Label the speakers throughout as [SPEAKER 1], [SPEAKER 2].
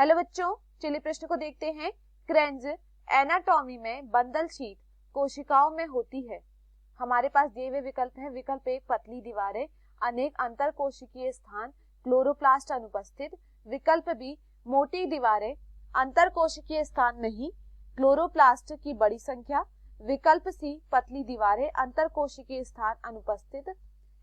[SPEAKER 1] Hello बच्चों, चलिए प्रश्न को देखते हैं। क्रेन्ज एनाटॉमी में बंडल शीट कोशिकाओं में होती है। हमारे पास दिए हुए विकल्प हैं। विकल्प एक, पतली दीवारें, अनेक अंतर कोशिकीय स्थान, क्लोरोप्लास्ट अनुपस्थित। विकल्प बी, मोटी दीवारें, अंतर कोशिकीय स्थान नहीं, क्लोरोप्लास्ट की बड़ी संख्या। विकल्प सी, पतली दीवारें, अंतर कोशिकीय स्थान अनुपस्थित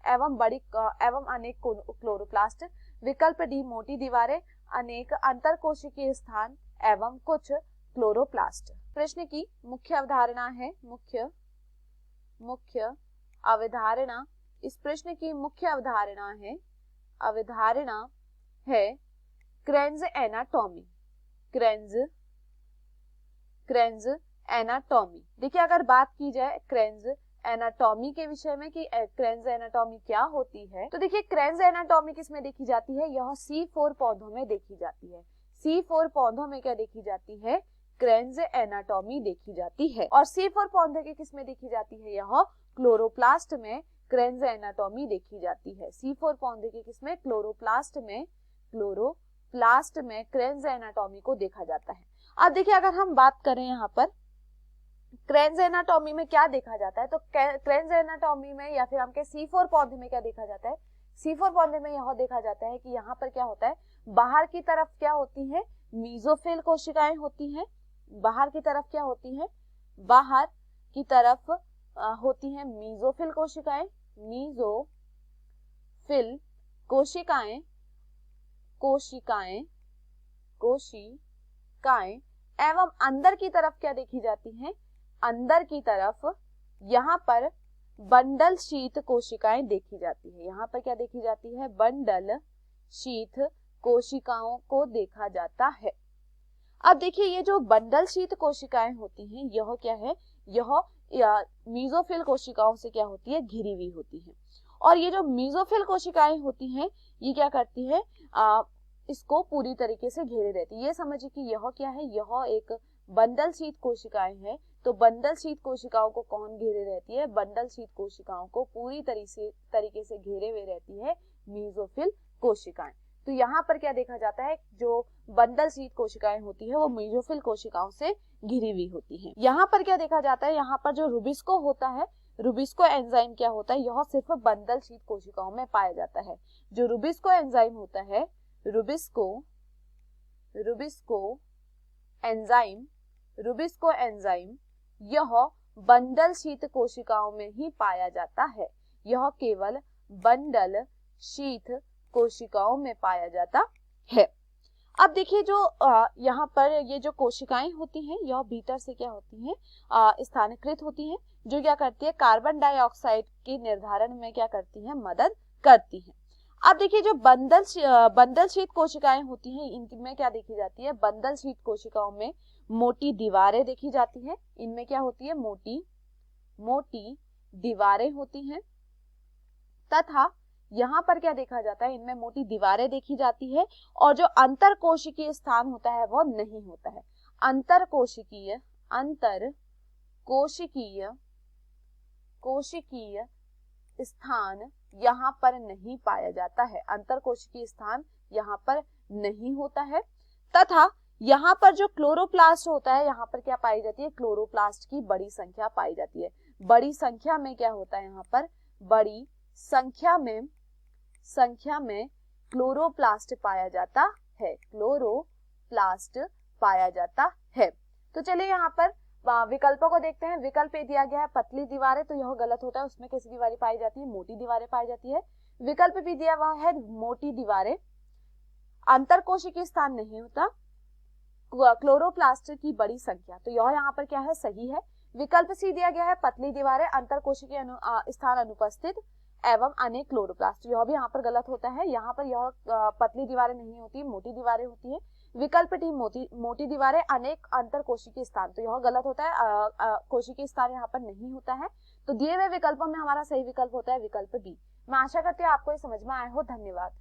[SPEAKER 1] एवं अनेक क्लोरोप्लास्ट। विकल्प डी, मोटी दीवारें, अनेक अंतर कोशिकीय स्थान एवं कुछ क्लोरोप्लास्ट। प्रश्न की मुख्य अवधारणा है मुख्य अवधारणा इस प्रश्न की मुख्य अवधारणा है क्रेन्ज एनाटॉमी। क्रेन्ज एनाटॉमी। देखिए, अगर बात की जाए क्रेन्ज एनाटॉमी के विषय में कि क्रेन्ज एनाटॉमी क्या होती है, तो देखिए क्रेन्ज एनाटॉमी किसमें देखी जाती है? यह C4 पौधों में देखी जाती है। C4 पौधों में क्या देखी जाती है? क्रेन्ज एनाटॉमी देखी जाती है। और C4 पौधे के किसमें देखी जाती है? यह क्लोरोप्लास्ट में क्रेन्ज एनाटॉमी देखी जाती है। C4 पौधे के किसमें? क्लोरोप्लास्ट में क्रेन्ज एनाटॉमी को देखा जाता है। अब देखिए, अगर हम बात करें यहाँ पर क्रेन्ज एनाटॉमी में क्या देखा जाता है, तो क्रेन्ज एनाटॉमी में या फिर हम के C4 पौधे में क्या देखा जाता है? C4 पौधे में यह देखा जाता है कि यहाँ पर क्या होता है, बाहर की तरफ क्या होती है? मीजोफिल कोशिकाएं होती हैं। बाहर की तरफ क्या होती हैं? बाहर की तरफ होती हैं मीजोफिल कोशिकाएं। मीजोफिल कोशिकाएं एवं अंदर की तरफ क्या देखी जाती हैं? अंदर की तरफ यहाँ पर बंडल शीत कोशिकाएं देखी जाती है। यहाँ पर क्या देखी जाती है? बंडल शीत कोशिकाओं को देखा जाता है। अब देखिए, ये जो बंडल शीत कोशिकाएं होती हैं, यह क्या है? यह मीजोफिल कोशिकाओं से क्या होती है? घिरी हुई होती है। और ये जो मीजोफिल कोशिकाएं होती हैं, ये क्या करती है? इसको पूरी तरीके से घेरे रहती है। ये समझिए कि यह क्या है? यह एक बंडल शीत कोशिकाएं हैं। तो बंडल शीत कोशिकाओं को कौन घेरे रहती है? बंडल शीत कोशिकाओं को पूरी तरीके से घेरे हुए रहती है मीजोफिल कोशिकाएं। तो यहाँ पर क्या देखा जाता है? जो बंडल शीत कोशिकाएं होती है वो मीजोफिल कोशिकाओं से घिरी हुई होती हैं। यहाँ पर क्या देखा जाता है? यहाँ पर जो रुबिस्को होता है, रुबिस्को एंजाइम क्या होता है? यह सिर्फ बंडल शीत कोशिकाओं में पाया जाता है। जो रुबिस्को एंजाइम होता है, रुबिस्को एंजाइम यह बंडल शीत कोशिकाओं में ही पाया जाता है। यह केवल बंडल शीत कोशिकाओं में पाया जाता है। अब देखिए, जो यहाँ पर ये जो कोशिकाएं होती हैं, यह भीतर से क्या होती हैं? स्थानीकृत होती हैं, जो क्या करती है? कार्बन डाइऑक्साइड के निर्धारण में क्या करती हैं? मदद करती हैं। अब देखिए, जो बंडल शीत कोशिकाएं होती हैं, इनमें क्या देखी जाती है? बंडल शीत कोशिकाओं में मोटी दीवारें देखी जाती हैं। इनमें क्या होती है? मोटी दीवारें होती हैं। तथा यहाँ पर क्या देखा जाता है? इनमें मोटी दीवारें देखी जाती है। और जो अंतर कोशिकीय स्थान होता है वो नहीं होता है। अंतर कोशिकीय स्थान यहाँ पर नहीं पाया जाता है। अंतर कोशिकीय स्थान यहाँ पर नहीं होता है। तथा यहाँ पर जो क्लोरोप्लास्ट होता है, यहाँ पर क्या पाई जाती है? क्लोरोप्लास्ट की बड़ी संख्या पाई जाती है। बड़ी संख्या में क्या होता है? यहाँ पर बड़ी संख्या में क्लोरोप्लास्ट पाया जाता है। तो चलिए यहाँ पर विकल्पों को देखते हैं। विकल्प ए दिया गया है पतली दीवारें, तो यह गलत होता है। उसमें कैसी दीवारें पाई जाती है? मोटी दीवारें पाई जाती है। विकल्प बी दिया हुआ है मोटी दीवारें, अंतर कोशिकीय स्थान नहीं होता, क्लोरोप्लास्ट की बड़ी संख्या, तो यह यहाँ पर क्या है? सही है। विकल्प सी दिया गया है पतली दीवारें, अंतर कोशिकीय स्थान अनुपस्थित एवं अनेक क्लोरोप्लास्ट, यह भी यहाँ पर गलत होता है। यहाँ पर यह पतली दीवारें नहीं होती, मोटी दीवारें होती है। विकल्प डी, मोटी दीवारें, अनेक अंतर कोशिकीय स्थान, तो यह गलत होता है। कोशिकीय स्थान यहाँ पर नहीं होता है। तो दिए हुए विकल्पों में हमारा सही विकल्प होता है विकल्प बी। मैं आशा करती हूँ आपको ये समझ में आया हो। धन्यवाद।